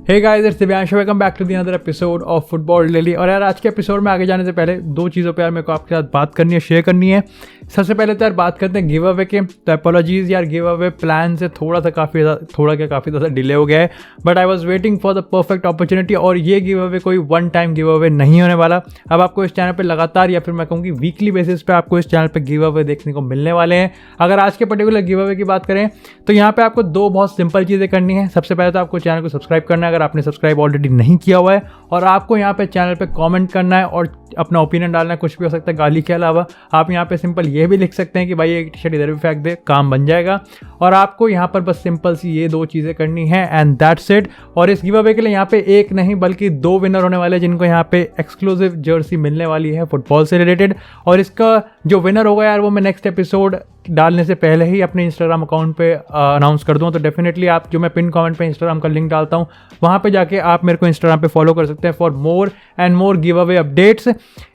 Hey guys, it's Divyansh, welcome back to the another episode of football daily. और यार आज के एपिसोड में आगे जाने से पहले दो चीज़ों पे यार मेरे को आपके साथ बात करनी है, शेयर करनी है। सबसे पहले तो यार बात करते हैं गिव अवे के। तो अपोलॉजीज यार, गिव अवे प्लान से काफ़ी ज़्यादा डिले हो गया है, but I was waiting for the perfect opportunity. और ये गिव अवे कोई वन टाइम गिव अवे नहीं होने वाला। अब आपको इस चैनल पर लगातार या फिर मैं कहूँगी वीकली बेसिस पे आपको इस चैनल पर गिव अवे देखने को मिलने वाले हैं। अगर आज के पर्टिकुलर गिव अवे की बात करें तो यहाँ पे आपको दो बहुत सिंपल चीज़ें करनी है। सबसे पहले तो आपको चैनल को सब्सक्राइब करना है अगर आपने सब्सक्राइब ऑलरेडी नहीं किया हुआ है, और आपको यहाँ पे चैनल पे कमेंट करना है और अपना ओपिनियन डालना है। कुछ भी हो सकता है गाली के अलावा। आप यहाँ पे सिंपल ये भी लिख सकते हैं कि भाई एक टी शर्ट इधर भी फेंक दे, काम बन जाएगा। और आपको यहाँ पर बस सिंपल सी ये दो चीज़ें करनी है एंड दैट्स इट। और इस गिव अवे के लिए यहाँ पे एक नहीं बल्कि दो विनर होने वाले हैं जिनको यहाँ पे एक्सक्लूसिव जर्सी मिलने वाली है फुटबॉल से रिलेटेड। और इसका जो विनर होगा यार वो मैं नेक्स्ट एपिसोड डालने से पहले ही अपने इंस्टाग्राम अकाउंट पे अनाउंस कर दूँ। तो डेफिनेटली आप जो मैं पिन कमेंट पे इंस्टाग्राम का लिंक डालता हूँ वहाँ पे जाके आप मेरे को इंस्टाग्राम पे फॉलो कर सकते हैं for more and more give away updates.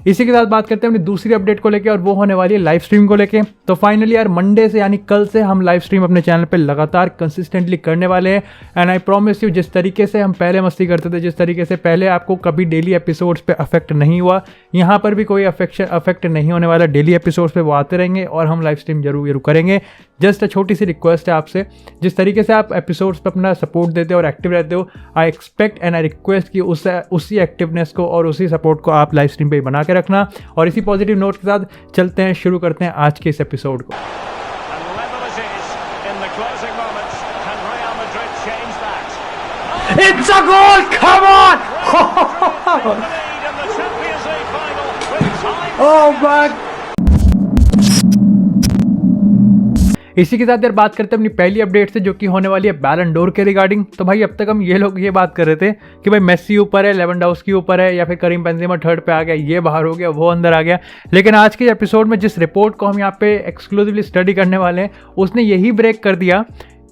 इसी के साथ बात करते हैं अपनी दूसरी अपडेट को लेके, और वो होने वाली है लाइव स्ट्रीम को लेके। तो फाइनली यार मंडे से यानी कल से हम लाइव स्ट्रीम अपने चैनल पे लगातार कंसिस्टेंटली करने वाले हैं। एंड आई प्रॉमिस यू, जिस तरीके से हम पहले मस्ती करते थे, जिस तरीके से पहले आपको कभी डेली एपिसोड्स पे अफेक्ट नहीं हुआ, यहाँ पर भी कोई अफेक्ट नहीं होने वाला। डेली एपिसोड्स पे वो आते रहेंगे और हम लाइव स्ट्रीम जरूर करेंगे। जस्ट छोटी सी रिक्वेस्ट है आपसे, जिस तरीके से आप एपिसोड्स पे अपना सपोर्ट देते हो और एक्टिव रहते हो, I expect and I request कि उसी एक्टिवनेस को और उसी सपोर्ट को आप लाइव स्ट्रीम पे बना के रखना। और इसी पॉजिटिव नोट के साथ चलते हैं, शुरू करते हैं आज के इस एपिसोड को। It's a goal! Come on! Oh my! इसी के साथ यार बात करते हैं अपनी पहली अपडेट से, जो कि होने वाली है बैलन डोर के रिगार्डिंग। तो भाई अब तक हम ये लोग ये बात कर रहे थे कि भाई मेस्सी ऊपर है, लेवेंडोव्स्की ऊपर है, या फिर करीम बेंजेमा थर्ड पे आ गया, ये बाहर हो गया, वो अंदर आ गया। लेकिन आज के एपिसोड में जिस रिपोर्ट को हम यहाँ पे एक्सक्लूसिवली स्टडी करने वाले हैं उसने यही ब्रेक कर दिया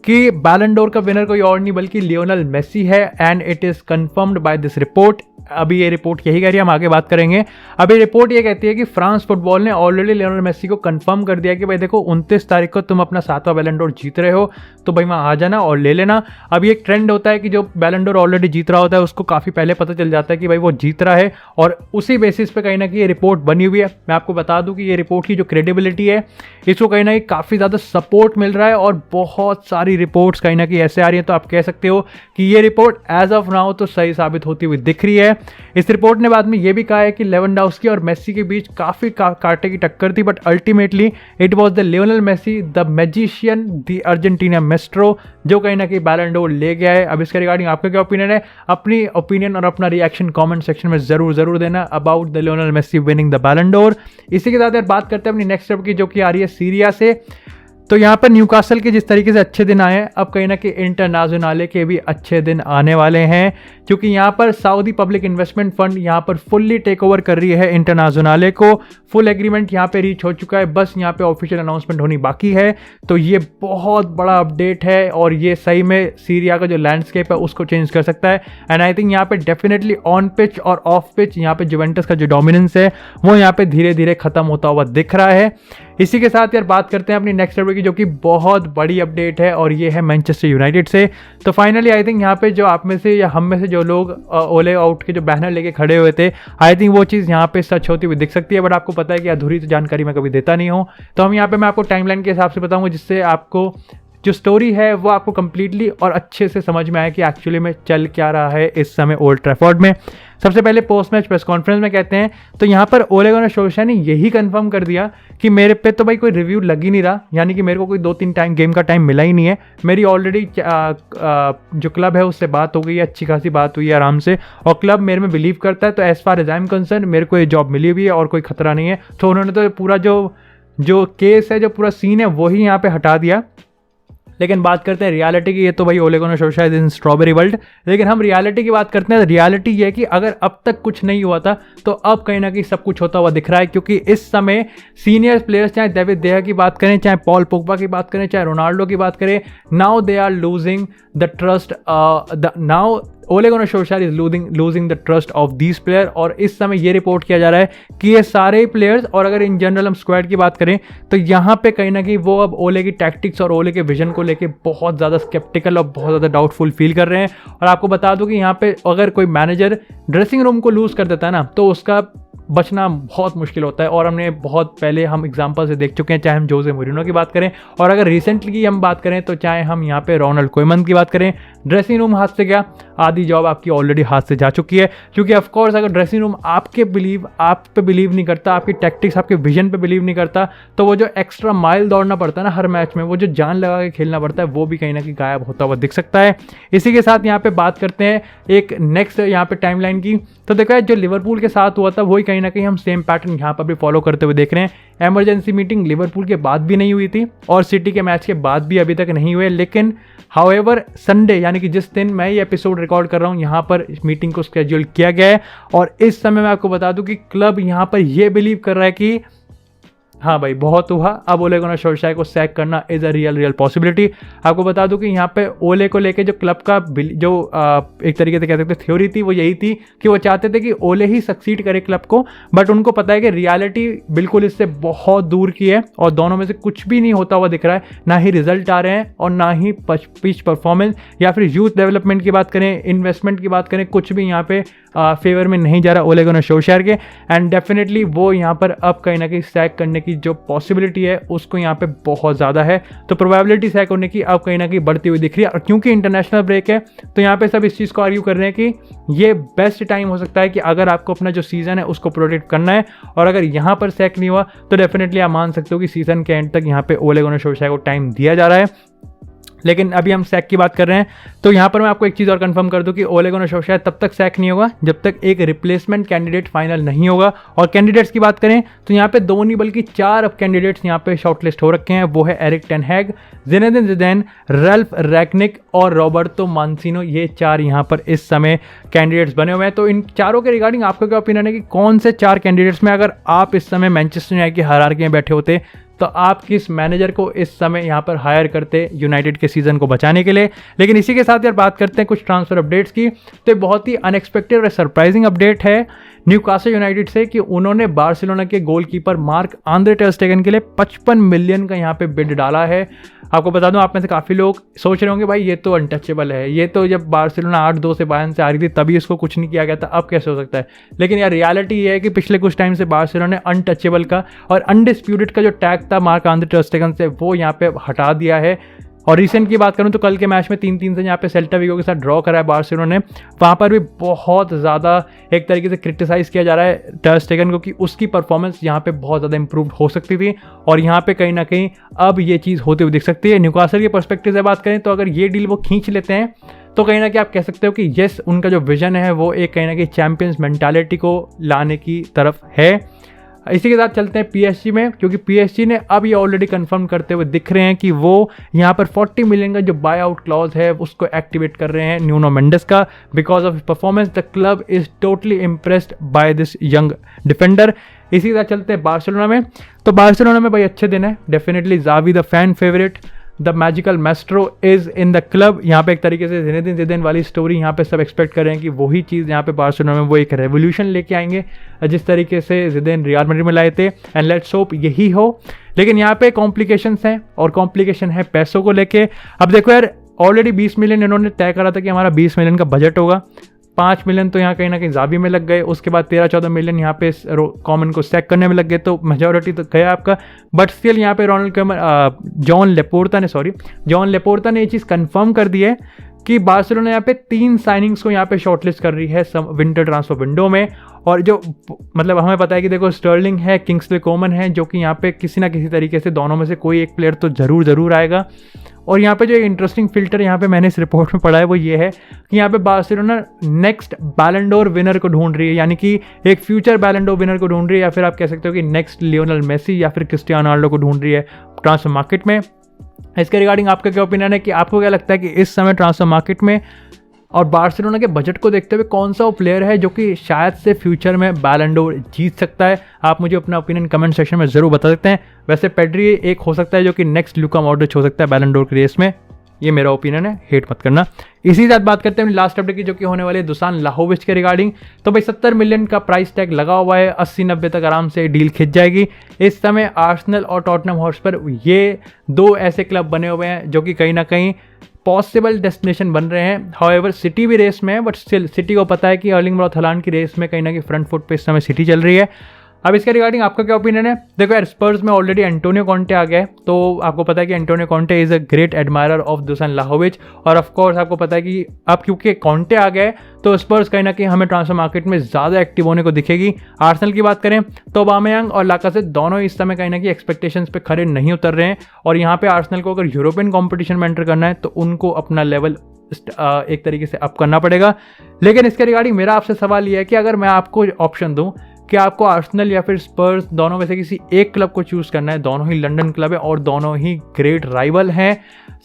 कि बैलन डोर का विनर कोई और नहीं बल्कि लियोनेल मेसी है। And it is confirmed by this report. अभी ये रिपोर्ट यही कह रही है, हम आगे बात करेंगे। अभी रिपोर्ट ये कहती है कि फ्रांस फुटबॉल ने ऑलरेडी लियोनेल मेसी को कंफर्म कर दिया कि भाई देखो 29 तारीख को तुम अपना 7वां बैलन डोर जीत रहे हो, तो भाई वहाँ आ जाना और ले लेना। अभी एक ट्रेंड होता है कि जो बैलन डोर ऑलरेडी जीत रहा होता है उसको काफ़ी पहले पता चल जाता है कि भाई वो जीत रहा है, और उसी बेसिस पे कहीं ना कहीं ये रिपोर्ट बनी हुई है। मैं आपको बता दूं कि ये रिपोर्ट की जो क्रेडिबिलिटी है इसको कहीं ना कहीं काफ़ी ज़्यादा सपोर्ट मिल रहा है, और बहुत सारी रिपोर्ट्स कहीं ना कहीं ऐसे आ रही हैं तो आप कह सकते हो कि ये रिपोर्ट एज ऑफ नाउ तो सही साबित होती हुई दिख रही है। इस रिपोर्ट ने बाद में ये भी कहा है कि लेवेंडोव्स्की और मेसी के बीच काफ़ी कांटे की टक्कर थी, but ultimately it was the Lionel Messi, the magician, the Argentina maestro, जो कहीं ना कहीं बैलन डोर ले गया है। अब इसके रिगार्डिंग आपका क्या ओपिनियन है? अपनी ओपिनियन और अपना रिएक्शन कमेंट सेक्शन में जरूर देना about the Lionel Messi winning the Ballon d'Or. इसी के साथ यार बात करते हैं अपनी नेक्स्ट स्टेप की, जो कि आ रही है सीरिया से। तो यहाँ पर न्यूकासल के जिस तरीके से अच्छे दिन आए हैं, अब कहीं ना कहीं इंटरनेशनल के भी अच्छे दिन आने वाले हैं, क्योंकि यहाँ पर सऊदी पब्लिक इन्वेस्टमेंट फंड यहाँ पर फुल्ली टेक ओवर कर रही है इंटरनेशनल को। फुल एग्रीमेंट यहाँ पे रीच हो चुका है, बस यहाँ पे ऑफिशियल अनाउंसमेंट होनी बाकी है। तो ये बहुत बड़ा अपडेट है और ये सही में सीरिया का जो लैंडस्केप है उसको चेंज कर सकता है। एंड आई थिंक यहाँ पे डेफिनेटली ऑन पिच और ऑफ पिच यहाँ पे जुवेंटस का जो डोमिनेंस है वो यहाँ पे धीरे धीरे खत्म होता हुआ दिख रहा है। इसी के साथ यार बात करते हैं अपनी नेक्स्ट अपडेट की, जो कि बहुत बड़ी अपडेट है, और ये है मैनचेस्टर यूनाइटेड से। तो फाइनली आई थिंक यहाँ पे जो आप में से या हम में से जो लोग ओले आउट के जो बैनर लेके खड़े हुए थे, आई थिंक वो चीज़ यहाँ पे सच होती हुई दिख सकती है। बट आपको पता है कि अधूरी तो जानकारी मैं कभी देता नहीं हूँ, तो हम यहाँ पे मैं आपको टाइमलाइन के हिसाब से बताऊँगा, जिससे आपको जो स्टोरी है वो आपको कंप्लीटली और अच्छे से समझ में आए कि एक्चुअली में चल क्या रहा है इस समय ओल्ड ट्रैफोर्ड में। सबसे पहले पोस्ट मैच प्रेस कॉन्फ्रेंस में कहते हैं, तो यहाँ पर ओले गुनार सोल्शायर ने यही कंफर्म कर दिया कि मेरे पे तो भाई कोई रिव्यू लग ही नहीं रहा, यानी कि मेरे को कोई 2-3 टाइम गेम का टाइम मिला ही नहीं है। मेरी ऑलरेडी जो क्लब है उससे बात हो गई है, अच्छी खासी बात हुई है आराम से, और क्लब मेरे में बिलीव करता है। तो as far as I am concern मेरे को ये जॉब मिली हुई है और कोई खतरा नहीं है। तो उन्होंने तो पूरा जो केस है, जो पूरा सीन है वही यहाँ पे हटा दिया। लेकिन बात करते हैं रियलिटी की, ये तो भाई ओले गुनार सोल्शायर इन स्ट्रॉबेरी वर्ल्ड। लेकिन हम रियलिटी की बात करते हैं, रियलिटी ये है कि अगर अब तक कुछ नहीं हुआ था तो अब कहीं ना कहीं सब कुछ होता हुआ दिख रहा है, क्योंकि इस समय सीनियर प्लेयर्स, चाहे डेविड देहा की बात करें, चाहे पॉल पोग्बा की बात करें, चाहे रोनाल्डो की बात करें, now they are losing the trust. Now Ole Gunnar Solskjaer is losing the trust of these player. और इस समय ये रिपोर्ट किया जा रहा है कि ये सारे प्लेयर्स, और अगर इन जनरल हम स्क्वाड की बात करें तो यहाँ पे कहीं ना कहीं वो अब ओले की टैक्टिक्स और ओले के विजन को लेके बहुत ज़्यादा स्केप्टिकल और बहुत ज़्यादा डाउटफुल फील कर रहे हैं। और आपको बता दूं कि यहाँ पे अगर कोई मैनेजर ड्रेसिंग रूम को लूज़ कर देता है ना, तो उसका बचना बहुत मुश्किल होता है। और हमने बहुत पहले हम एग्जांपल से देख चुके हैं, चाहे हम जोसे मोरिनो की बात करें, और अगर रिसेंटली की हम बात करें तो चाहे हम यहाँ पे रोनाल्ड कोएमन की बात करें। ड्रेसिंग रूम हाथ से गया, आधी जॉब आपकी ऑलरेडी हाथ से जा चुकी है। क्योंकि ऑफकोर्स अगर ड्रेसिंग रूम आप पे बिलीव नहीं करता, आपकी टैक्टिक्स आपके विजन पे बिलीव नहीं करता, तो वो जो एक्स्ट्रा माइल दौड़ना पड़ता है ना हर मैच में, वो जो जान लगा के खेलना पड़ता है, वो भी कहीं ना कहीं गायब होता हुआ दिख सकता है। इसी के साथ यहाँ पे बात करते हैं एक नेक्स्ट यहाँ पे टाइमलाइन की। तो देखो यार, जो लिवरपूल के साथ हुआ था वही कहीं ना कहीं हम सेम पैटर्न यहाँ पर भी फॉलो करते हुए देख रहे हैं। इमरजेंसी मीटिंग लिवरपूल के बाद भी नहीं हुई थी और सिटी के मैच के बाद भी अभी तक नहीं हुए, लेकिन हाउएवर संडे यानी कि जिस दिन मैं ये एपिसोड रिकॉर्ड कर रहा हूँ, यहाँ पर इस मीटिंग को स्केड्यूल किया गया है। और इस समय मैं आपको बता दूं कि क्लब यहाँ पर ये बिलीव कर रहा है कि हाँ भाई बहुत हुआ, अब ओले गुनार सोल्शायर को सैक करना इज़ अ रियल पॉसिबिलिटी। आपको बता दूं कि यहाँ पे ओले को लेके जो क्लब का जो एक तरीके से कह सकते थ्योरी थी, वो यही थी कि वो चाहते थे कि ओले ही सक्सीड करे क्लब को, बट उनको पता है कि रियलिटी बिल्कुल इससे बहुत दूर की है और दोनों में से कुछ भी नहीं होता हुआ दिख रहा है। ना ही रिजल्ट आ रहे हैं और ना ही पिच परफॉर्मेंस या फिर यूथ डेवलपमेंट की बात करें, इन्वेस्टमेंट की बात करें, कुछ भी यहाँ पे फेवर में नहीं जा रहा ओले गुनार सोल्शायर के। एंड डेफिनेटली वो यहाँ पर अब कहीं ना कहीं सैक करने की जो पॉसिबिलिटी है उसको यहाँ पे बहुत ज़्यादा है। तो प्रोबेबिलिटी सैक होने की अब कहीं ना कहीं बढ़ती हुई दिख रही है। और क्योंकि इंटरनेशनल ब्रेक है तो यहाँ पे सब इस चीज़ को आर्ग्यू कर रहे हैं कि ये बेस्ट टाइम हो सकता है कि अगर आपको अपना जो सीज़न है उसको प्रोटेक्ट करना है, और अगर यहाँ पर सैक नहीं हुआ तो डेफिनेटली आप मान सकते हो कि सीज़न के एंड तक यहाँ पे ओले गुनार सोल्शायर को टाइम दिया जा रहा है। लेकिन अभी हम सैक की बात कर रहे हैं, तो यहाँ पर मैं आपको एक चीज़ और कंफर्म कर दूं कि ओले गुनार सोल्शायर तब तक सैक नहीं होगा जब तक एक रिप्लेसमेंट कैंडिडेट फाइनल नहीं होगा। और कैंडिडेट्स की बात करें तो यहाँ पे 2 नहीं बल्कि 4 अब कैंडिडेट्स यहाँ पे शॉर्टलिस्ट हो रखे हैं। वो है एरिक टेन हैग, ज़िनेदिन ज़िडैन, रैल्फ रैग्निक और रॉबर्टो मांसिनो। ये 4 यहाँ पर इस समय कैंडिडेट्स बने हुए हैं। तो इन चारों के रिगार्डिंग आपका क्या ओपिनियन है कि कौन से 4 कैंडिडेट्स में अगर आप इस समय मैनचेस्टर यूनाइटेड की हायरार्की में बैठे होते तो आप किस मैनेजर को इस समय यहाँ पर हायर करते यूनाइटेड के सीजन को बचाने के लिए। लेकिन इसी के साथ यार बात करते हैं कुछ ट्रांसफर अपडेट्स की। तो बहुत ही अनएक्सपेक्टेड और सरप्राइजिंग अपडेट है न्यूकासल यूनाइटेड से कि उन्होंने बार्सिलोना के गोलकीपर मार्क आंद्रे टर स्टेगन के लिए 55 मिलियन का यहाँ पे बिड डाला है। आपको बता दूं, आप में से काफ़ी लोग सोच रहे होंगे भाई ये तो अनटचेबल है, ये तो जब बार्सिलोना 8-2 से बायर्न से आ रही थी तभी इसको कुछ नहीं किया गया था, अब कैसे हो सकता है। लेकिन यार रियलिटी ये है कि पिछले कुछ टाइम से बार्सिलोना ने अनटचेबल का और अनडिस्प्यूटेड का जो टैग था मार्क आंद्रे टर स्टेगन से, वो यहाँ पे हटा दिया है। और रिसेंट की बात करूं तो कल के मैच में 3-3 से यहाँ पे सेल्टा विगो के साथ ड्रॉ करा है बार्सिलोना ने। वहाँ पर भी बहुत ज़्यादा एक तरीके से क्रिटिसाइज किया जा रहा है टर स्टेगन को कि उसकी परफॉर्मेंस यहाँ पे बहुत ज़्यादा इंप्रूव हो सकती थी, और यहाँ पे कहीं ना कहीं अब ये चीज़ होते हुए दिख सकती है। न्यूकासल के पर्सपेक्टिव से बात करें तो अगर ये डील वो खींच लेते हैं तो कहीं ना कहीं आप कह सकते हो कि यस, उनका जो विजन है वो एक कहीं ना कहीं चैंपियंस मेंटालिटी को लाने की तरफ है। इसी के साथ चलते हैं पीएसजी में, क्योंकि पीएसजी ने अब ये ऑलरेडी कंफर्म करते हुए दिख रहे हैं कि वो यहाँ पर 40 मिलियन का जो बाय आउट क्लॉज है उसको एक्टिवेट कर रहे हैं न्यूनो मेंडेस का। Because of performance the club is totally impressed by this young defender. इसी के साथ चलते हैं बार्सिलोना में। तो बार्सिलोना में भाई अच्छे दिन है, definitely Xavi the fan favourite, the magical Maestro is in the club. यहाँ पे एक तरीके से ज़िनेदिन ज़िडैन वाली स्टोरी यहाँ पे सब एक्सपेक्ट कर रहे हैं कि वही चीज़ यहाँ पे बार्सिलोना में वो एक रेवोल्यूशन लेके आएंगे जिस तरीके से ज़िडैन रियल मैड्रिड में लाए थे, एंड लेट्स होप यही हो। लेकिन यहाँ पे कॉम्प्लिकेशंस हैं, और कॉम्प्लिकेशन है पैसों को लेके। अब देखो यार, ऑलरेडी 20 मिलियन इन्होंने तय करा था कि हमारा 20 मिलियन का बजट होगा, 5 मिलियन तो यहाँ कहीं ना कहीं ज़ावी में लग गए, उसके बाद 13-14 मिलियन यहाँ पे कॉमन को सैक करने में लग गए, तो मेजोरिटी तो गया आपका। बट स्टिल यहाँ पे जॉन लेपोर्ता ने ये चीज़ कंफर्म कर दी है कि बार्सिलोना यहाँ पे 3 साइनिंग्स को यहाँ पे शॉर्टलिस्ट कर रही है विंटर ट्रांसफर विंडो में। और जो मतलब हमें पता है कि देखो स्टर्लिंग है, किंग्सले कोमन है, जो कि यहाँ पे किसी ना किसी तरीके से दोनों में से कोई एक प्लेयर तो ज़रूर आएगा। और यहाँ पे जो इंटरेस्टिंग फिल्टर यहाँ पे मैंने इस रिपोर्ट में पढ़ा है वो ये है कि यहाँ पे बार्सिलोना नेक्स्ट बैलन डोर विनर को ढूंढ रही है, यानी कि एक फ्यूचर बैलन डोर विनर को ढूंढ रही है, या फिर आप कह सकते हो कि नेक्स्ट लियोनेल मेसी या फिर क्रिस्टियानो रोनाल्डो को ढूंढ रही है ट्रांसफर मार्केट में। इसके रिगार्डिंग आपका क्या ओपिनियन है कि आपको क्या लगता है कि इस समय ट्रांसफर मार्केट में और बार्सिलोना के बजट को देखते हुए कौन सा वो प्लेयर है जो कि शायद से फ्यूचर में बैलन डोर जीत सकता है? आप मुझे अपना ओपिनियन कमेंट सेक्शन में ज़रूर बता सकते हैं। वैसे पेड्री एक हो सकता है जो कि नेक्स्ट लुका मॉड्रिच हो सकता है बैलन डोर की रेस में। ये मेरा ओपिनियन है, हेट मत करना। इसी के साथ बात करते हैं अपनी लास्ट अपडेट की, जो कि होने वाली है दुसान लाहोविच के रिगार्डिंग। तो भाई 70 मिलियन का प्राइस टैग लगा हुआ है, 80-90 तक आराम से डील खिंच जाएगी। इस समय आर्सेनल और टॉटनहम हॉटस्पर ये दो ऐसे क्लब बने हुए हैं जो कि कहीं ना कहीं पॉसिबल डेस्टिनेशन बन रहे हैं। हाउएवर सिटी भी रेस में है, बट स्टिल सिटी को पता है कि अर्लिंग ब्रॉट हालैंड की रेस में कहीं ना कहीं फ्रंट फुट पे इस समय सिटी चल रही है। अब इसके रिगार्डिंग आपका क्या ओपिनियन है? देखो यार, स्पर्स में ऑलरेडी एंटोनियो कॉन्टे आ गया है, तो आपको पता है कि Antonio Conte is a great admirer of Dusan Vlahovic. और ऑफ कोर्स आपको पता है कि अब क्योंकि कॉन्टे आ गए तो स्पर्स कहीं ना कहीं हमें ट्रांसफर मार्केट में ज़्यादा एक्टिव होने को दिखेगी। आर्सेनल की बात करें तो ऑबामेयांग और लाकासेट दोनों इस समय कहीं ना कहीं एक्सपेक्टेशंस पे खरे नहीं उतर रहे हैं, और यहाँ पे आर्सेनल को अगर यूरोपियन कॉम्पिटिशन में एंटर करना है तो उनको अपना लेवल एक तरीके से अप करना पड़ेगा। लेकिन इसके रिगार्डिंग मेरा आपसे सवाल ये है कि अगर मैं आपको ऑप्शन दूं कि आपको आर्सेनल या फिर स्पर्स दोनों में से किसी एक क्लब को चूज़ करना है, दोनों ही लंदन क्लब है और दोनों ही ग्रेट राइवल हैं,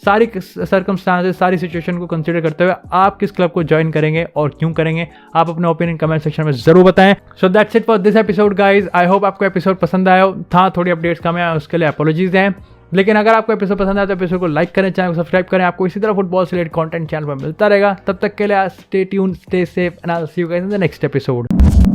सारी सर्कमस्टांसेस सारी सिचुएशन को कंसीडर करते हुए आप किस क्लब को ज्वाइन करेंगे और क्यों करेंगे? आप अपने ओपिनियन कमेंट सेक्शन में जरूर बताएं। So that's it for this episode guys. I hope आपको एपिसोड पसंद आया था, थोड़ी अपडेट्स कम है उसके लिए अपॉलॉजीज हैं। लेकिन अगर आपको एपिसोड पसंद आया तो एपिसोड को लाइक करें, चैनल को सब्सक्राइब करें। आपको इसी तरह फुटबॉल से रिलेटेड कंटेंट चैनल पर मिलता रहेगा। तब तक के लिए stay tuned, stay safe and I will see you guys in the next episode.